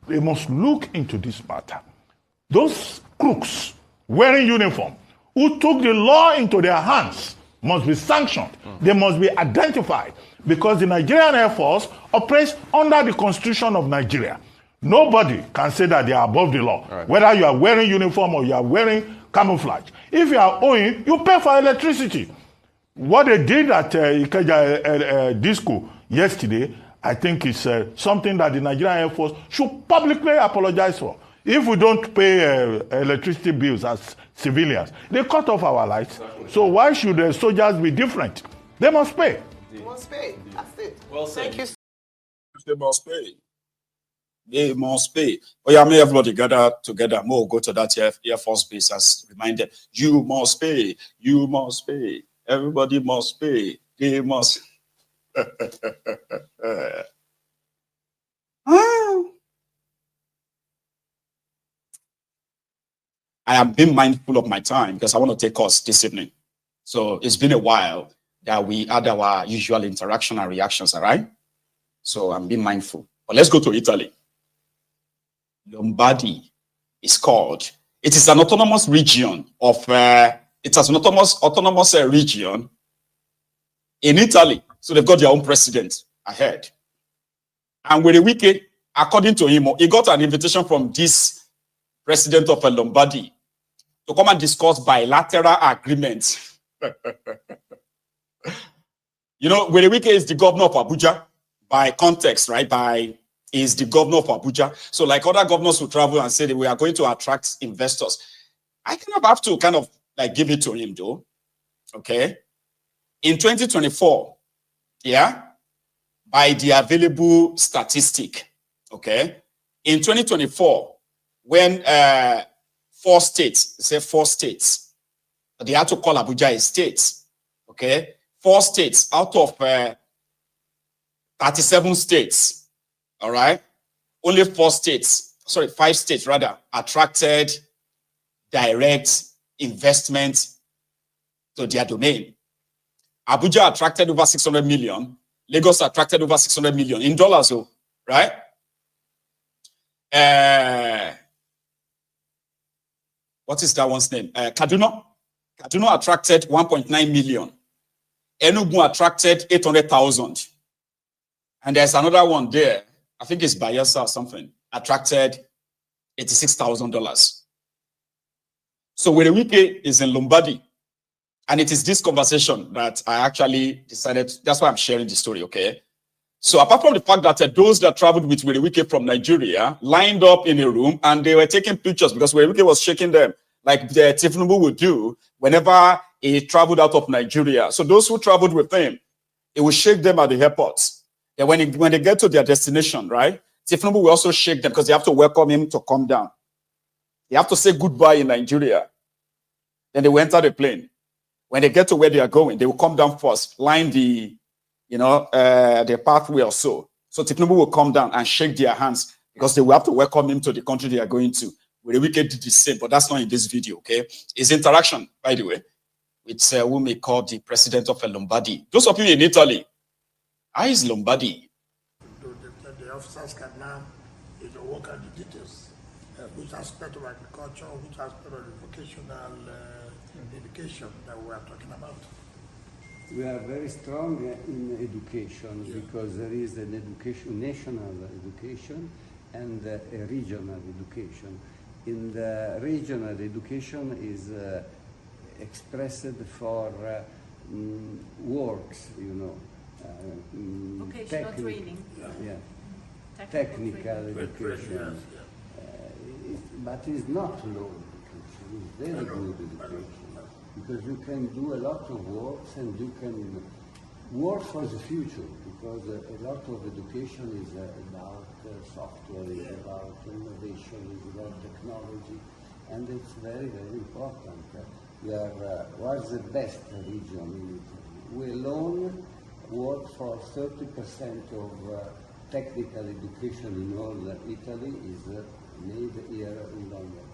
they must look into this matter. Those crooks wearing uniform who took the law into their hands must be sanctioned. They must be identified because the Nigerian Air Force operates under the Constitution of Nigeria. Nobody can say that they are above the law, whether you are wearing uniform or you are wearing camouflage. If you are owing, you pay for electricity. What they did at Ikeja Disco yesterday, I think is something that the Nigerian Air Force should publicly apologize for. If we don't pay electricity bills as civilians, they cut off our lights. Exactly. So why should soldiers be different? They must pay. They must pay. That's it. Well said. Thank you. They must pay. They must pay. Oh yeah, may everybody gather together. More go to that Air Force base as reminded. You must pay. You must pay. Everybody must pay. They must. I am being mindful of my time because I want to take us this evening. So it's been a while that we had our usual interaction and reactions, all right? So I'm being mindful. But let's go to Italy. Lombardy is called. It is an autonomous region of, it has an autonomous region in Italy. So they've got their own president ahead. And WEREY, according to him, he got an invitation from this president of Lombardy to come and discuss bilateral agreements. You know, WEREY is the governor of Abuja by context, right? Is the governor of Abuja. So like other governors who travel and say that we are going to attract investors. I kind of have to kind of like give it to him though. Okay. In 2024, yeah, by the available statistic, okay, in 2024, when 4 states, say 4 states, they had to call Abuja a state, okay, 4 states out of 37 states, all right, only 5 states rather, attracted direct investment to their domain. Abuja attracted over 600 million. Lagos attracted over 600 million in dollars, right? What is that one's name? Kaduna. Kaduna attracted 1.9 million. Enugu attracted 800,000. And there's another one there. I think it's Bayelsa or something. Attracted $86,000. So WEREY is in Lombardy. And it is this conversation that I actually decided, that's why I'm sharing the story, okay? So apart from the fact that those that traveled with WEREY from Nigeria lined up in a room and they were taking pictures because WEREY was shaking them like the Tifnubu would do whenever he traveled out of Nigeria. So those who traveled with him, he would shake them at the airports. And when they get to their destination, right, Tifnubu will also shake them because they have to welcome him to come down. They have to say goodbye in Nigeria. Then they will enter the plane. When they get to where they are going, they will come down first, line the, the pathway or so. So Tifnubu will come down and shake their hands because they will have to welcome him to the country they are going to. WEREY did the same, but that's not in this video, okay? It's interaction, by the way, with who may call the president of Lombardy. Those of you in Italy, how is Lombardy? The officers can now work at the details, which aspect of agriculture, which aspect of the vocational education that we are talking about. We are very strong in education because there is an education, national education and a regional education. In the regional education is expressed for works, vocational training. Yeah. Technical education. But it's not low education, it's very good education. Because you can do a lot of works and you can work for the future, because a lot of education is about software, is about innovation, is about technology, and it's very, very important. We are was the best region in Italy. We alone work for 30% of technical education in all Italy is made here in London.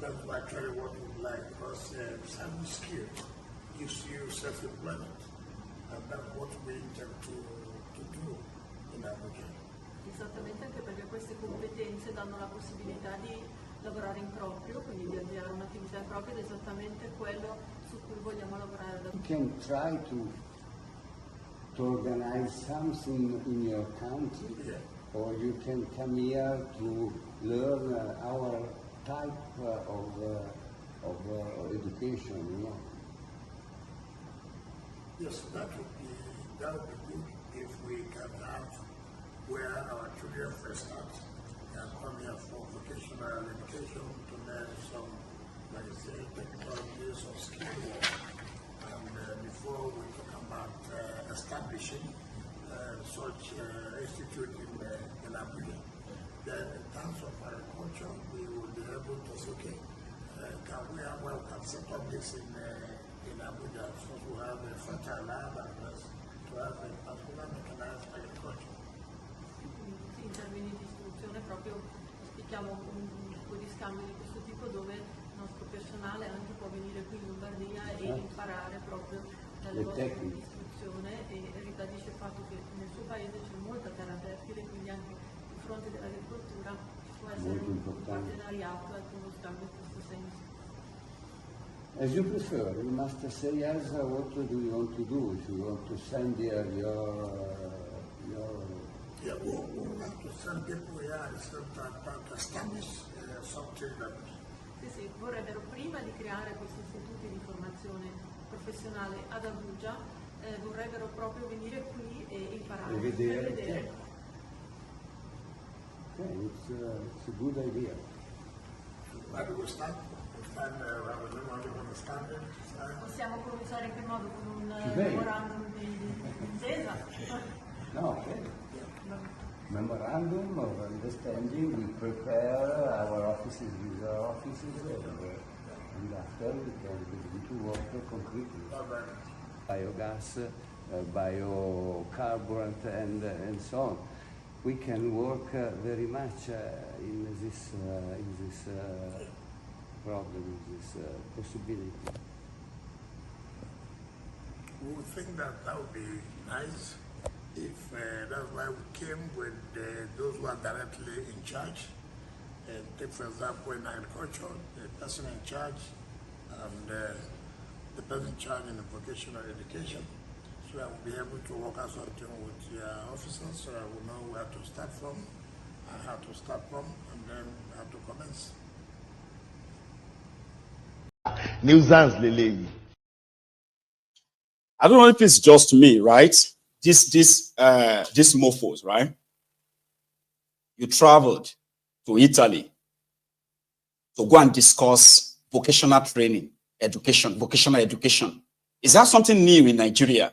That's actually what we like, because having skill gives you self-employment, and that's what we intend to do in Abuja. Esattamente, anche perché queste competenze danno la possibilità di lavorare in proprio, quindi di avviare un'attività in proprio, ed è esattamente quello su cui vogliamo lavorare. You can try to organize something in your country, or you can come here to learn our type of education, you know. Yes, that would be good if we can have where our children first start and come here for vocational education to learn some, like I say, technologies of skill work. And before we talk about establishing such institute in Abuja, then in terms of agriculture, we will be able to say, okay, can we can set up this in Abuja, so we have a fertile land and to have a particular mechanized agriculture. In termini di istruzione proprio spieghiamo un po' di scambio di questo tipo dove il nostro personale anche può venire qui in Lombardia e imparare proprio dalle vostre di istruzione, e ribadisce il fatto che nel suo paese c'è molta terra fertile, quindi anche sul fronte dell'agricoltura può essere un partenariato e uno scambio in questo senso. As you prefer, you must say yes, what do you want to do? If you want to send here your Yeah, we would like to send people here at the same time to establish something that Sì, vorrebbero prima di creare questi istituti di formazione professionale ad Abuja, vorrebbero proprio venire qui e imparare, e vedere. vedere. Okay, it's a good idea. where do we start? We start with everyone understanding. Possiamo cominciare in che modo? Con un Bene. memorandum di intesa? No, okay. Memorandum of understanding, we prepare our offices with our offices, and after we can begin to work concretely. Biogas, biocarburant, and so on. We can work very much in this problem, in this possibility. We would think that would be nice if that's why we came with those who are directly in charge. Take for example in agriculture, the person in charge and the person in charge in the vocational education, so that we'll be able to work out something with your officers, so that we know where to start from and how to start from, and then how to commence. Nuisance lele. I don't know if it's just me, right? These mofos, right? You traveled to Italy to go and discuss vocational training, vocational education. Is that something new in Nigeria?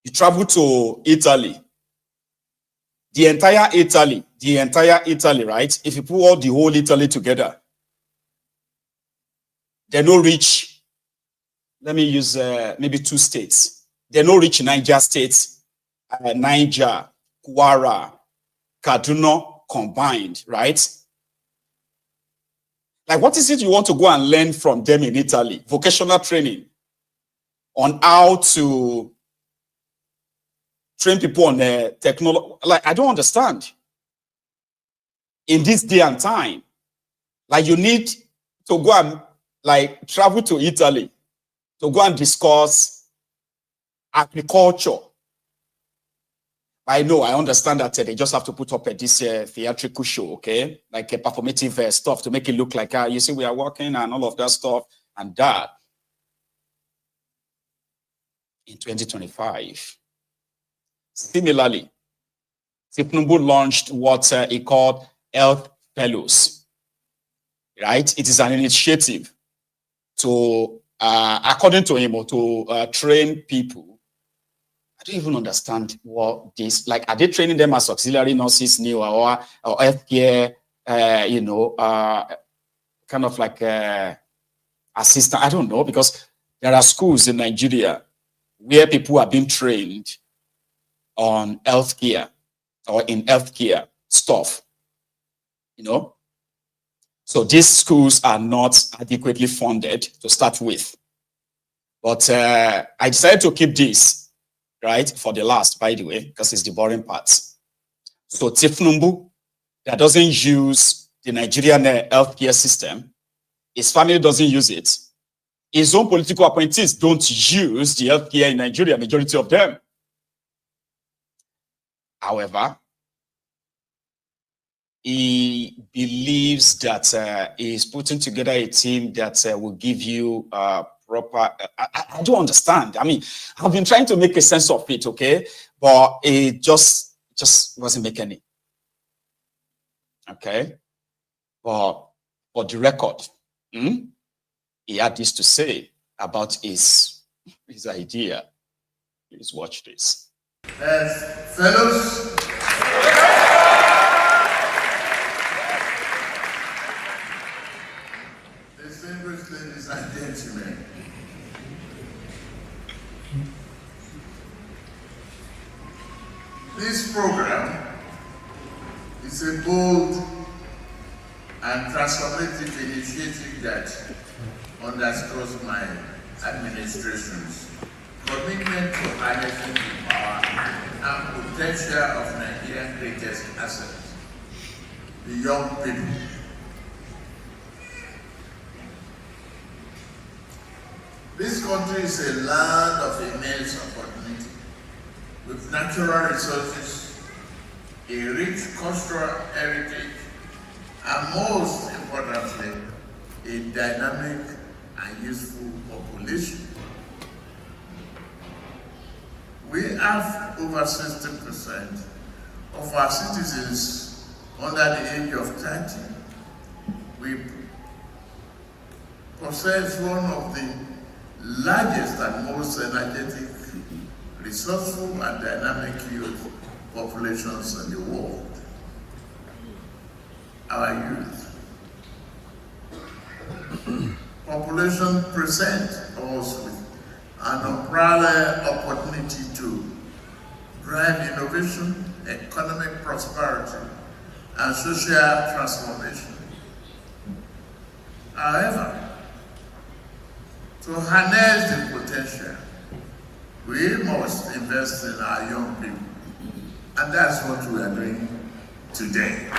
You travel to Italy, the entire Italy, right? If you put all the whole Italy together, they no reach, let me use maybe 2 states. They no reach Niger states, Niger, Kwara, Kaduna combined, right? Like, what is it you want to go and learn from them in Italy? Vocational training on how to train people on technology. Like, I don't understand. In this day and time, like, you need to go and like travel to Italy to go and discuss agriculture. I know, I understand that they just have to put up this theatrical show, okay? Like a performative stuff to make it look like, you see, we are working and all of that stuff and that. In 2025. Similarly, Tinubu launched what he called Health Fellows, right? It is an initiative to, according to him, to train people. I don't even understand what this, like, are they training them as auxiliary nurses new or healthcare, you know, kind of like assistant? I don't know, because there are schools in Nigeria where people are being trained on healthcare or in healthcare stuff, you know. So these schools are not adequately funded to start with. But I decided to keep this, right? For the last, by the way, because it's the boring part. So Tifnumbu, that doesn't use the Nigerian healthcare system, his family doesn't use it. His own political appointees don't use the healthcare in Nigeria, majority of them. However, he believes that he's putting together a team that will give you proper. I don't understand. I mean, I've been trying to make a sense of it, okay, but it just wasn't making it. Okay, but for the record, he had this to say about his idea. Please watch this. Fellows, distinguished ladies and gentlemen, this program is a bold and transformative initiative that underscores my administration's commitment to harnessing the power and potential of Nigeria's greatest asset, the young people. This country is a land of immense opportunity, with natural resources, a rich cultural heritage, and most importantly, a dynamic and useful population. We have over 60% of our citizens under the age of 30. We possess one of the largest and most energetic, resourceful and dynamic youth populations in the world. Our youth population presents us with an unparalleled opportunity to drive innovation, economic prosperity, and social transformation. However, to harness the potential, we must invest in our young people, and that's what we are doing today.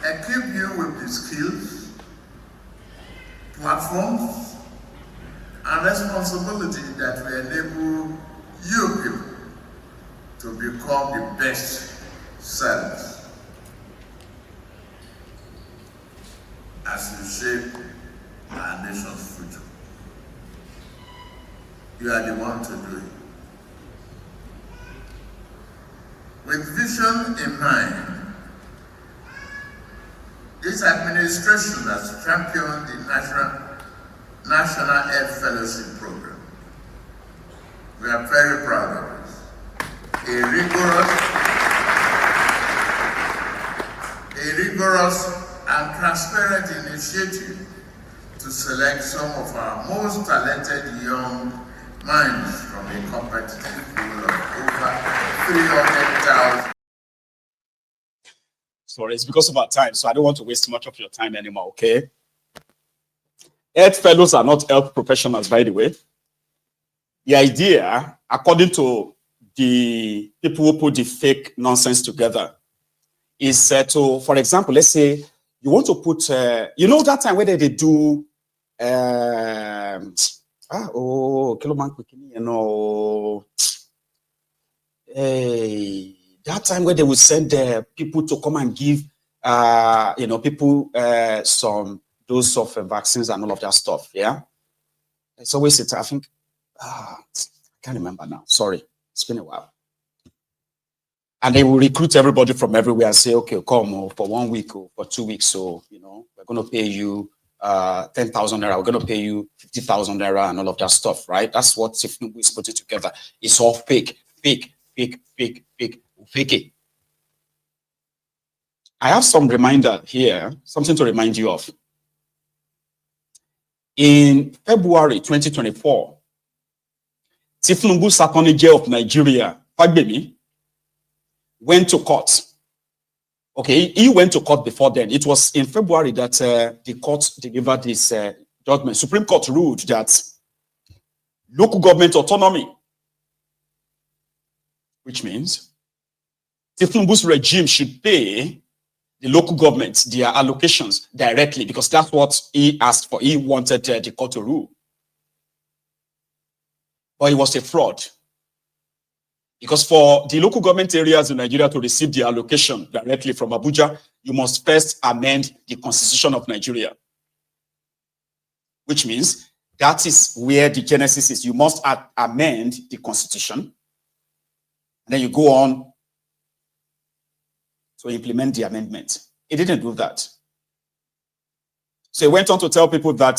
Equip you with the skills, platforms, and responsibility that will enable you people to become the best selves as you shape our nation's future. You are the one to do it. With vision in mind, this administration has championed the National Health Fellowship Program. We are very proud of this. A rigorous and transparent initiative to select some of our most talented young minds from a competitive pool of over 300,000. Sorry, it's because of our time, so I don't want to waste much of your time anymore, okay? Health fellows are not health professionals, by the way. The idea, according to the people who put the fake nonsense together, is to, for example, let's say you want to put, you know that time where they do, that time where they would send people to come and give, people some dose of vaccines and all of that stuff. Yeah, it's always I think I can't remember now. Sorry, it's been a while. And they will recruit everybody from everywhere and say, okay, come for 1 week or for 2 weeks. So we're going to pay you 10,000 naira. We're going to pay you 50,000 naira and all of that stuff, right? That's what Tifnumbu is putting together. It's all fake. I have some reminder here, something to remind you of. In February 2024, Tifnumbu's Attorney General of Nigeria, Fagbemi, went to court. Okay, he went to court before then. It was in February that the court delivered this judgment, Supreme Court ruled that local government autonomy, which means Tinubu's regime should pay the local government their allocations directly, because that's what he asked for. He wanted the court to rule. But it was a fraud. Because for the local government areas in Nigeria to receive the allocation directly from Abuja, you must first amend the Constitution of Nigeria. Which means that is where the genesis is. You must amend the Constitution. And then you go on to implement the amendment. He didn't do that. So he went on to tell people that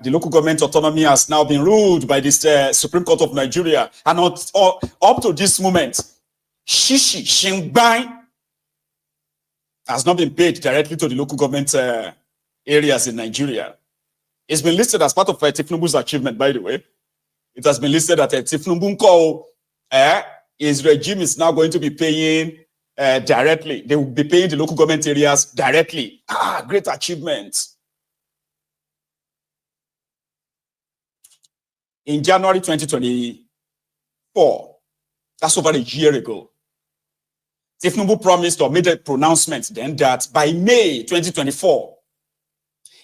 the local government autonomy has now been ruled by this Supreme Court of Nigeria. And up to this moment, Shishi Shingbai has not been paid directly to the local government areas in Nigeria. It's been listed as part of Tinubu's achievement, by the way. It has been listed that Tinubu, his regime is now going to be paying directly. They will be paying the local government areas directly. Great achievement. In January 2024, that's over a year ago, Tinubu promised or made a pronouncement then that by May 2024,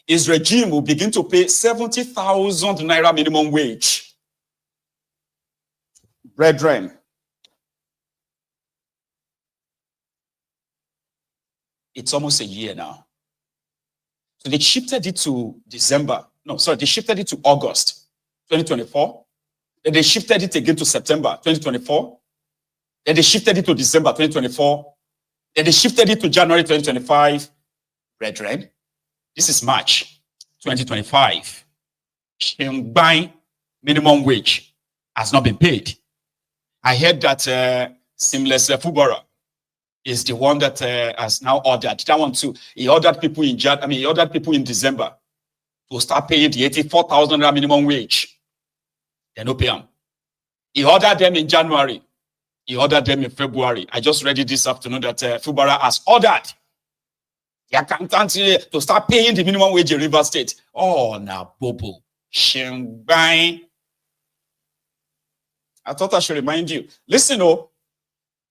his regime will begin to pay 70,000 naira minimum wage. Brethren, it's almost a year now. So they shifted it to they shifted it to August 2024. Then they shifted it again to September 2024. Then they shifted it to December 2024. Then they shifted it to January 2025. Brethren, this is March 2025. Shingbai minimum wage has not been paid. I heard that Seamless Fubara is the one that has now ordered that one too. He ordered people in December to start paying the 84,000 minimum wage. They no pay them. He ordered them in January. He ordered them in February. I just read it this afternoon that Fubara has ordered the accountant to start paying the minimum wage in River State. Oh, now, Bobo. Shingbai. I thought I should remind you. Listen,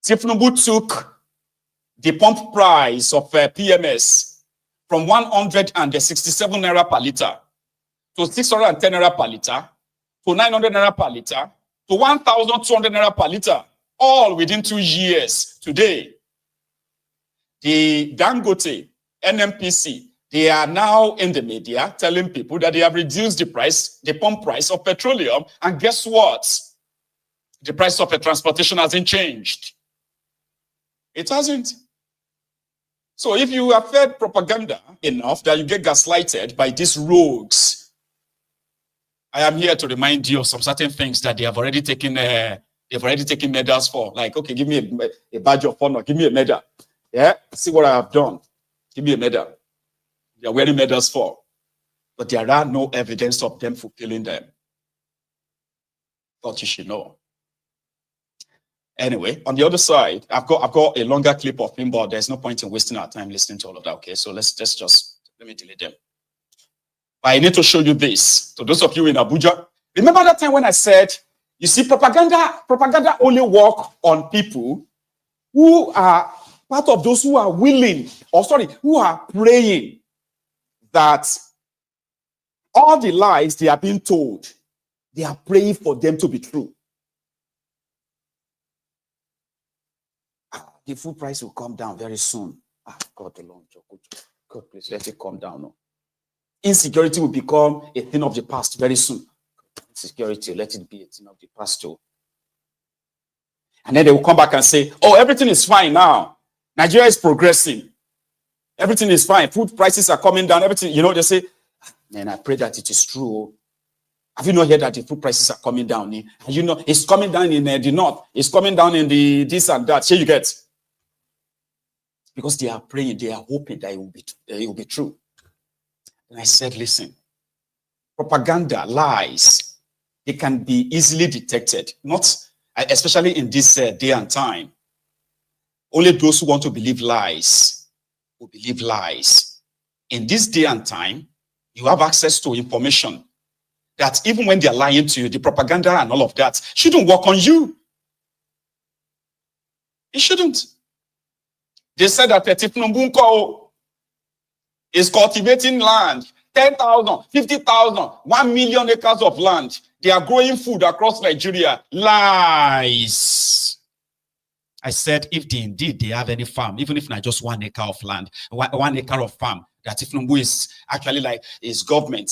Tinubu took the pump price of PMS from 167 naira per liter to 610 naira per liter to 900 naira per liter to 1,200 naira per liter, all within 2 years. Today, the Dangote, NMPC, they are now in the media telling people that they have reduced the price, the pump price of petroleum, and guess what? The price of transportation hasn't changed. It hasn't. So if you have fed propaganda enough that you get gaslighted by these rogues, I am here to remind you of some certain things that they have already taken. They've already taken medals for. Like, okay, give me a badge of honor, give me a medal. Yeah, see what I have done. Give me a medal. They are wearing medals for, but there are no evidence of them fulfilling them. Thought you should know. Anyway, on the other side, I've got a longer clip of him, but there's no point in wasting our time listening to all of that. Okay, so let me delete them. But I need to show you this. To those of you in Abuja, remember that time when I said, you see, propaganda only work on people who are part of those who are willing, who are praying that all the lies they are being told, they are praying for them to be true. The food price will come down very soon. God alone, God please let it come down. No. Insecurity will become a thing of the past very soon. Insecurity, let it be a thing of the past too. And then they will come back and say, oh, everything is fine now. Nigeria is progressing. Everything is fine. Food prices are coming down. Everything, they say, man, I pray that it is true. Have you not heard that the food prices are coming down? It's coming down in the north. It's coming down in the this and that. Here you get. Because they are praying, they are hoping that it will be true. And I said, listen, propaganda, lies, they can be easily detected, not especially in this day and time. Only those who want to believe lies will believe lies. In this day and time, You have access to information that even when they're lying to you, the propaganda and all of that shouldn't work on you. It shouldn't. They said that Tifnumbuko is cultivating land, 10,000, 50,000, 1 million acres of land. They are growing food across Nigeria. Lies. I said, if they have any farm, even if not just 1 acre of land, 1 acre of farm, that Tifnumbu is actually like is government,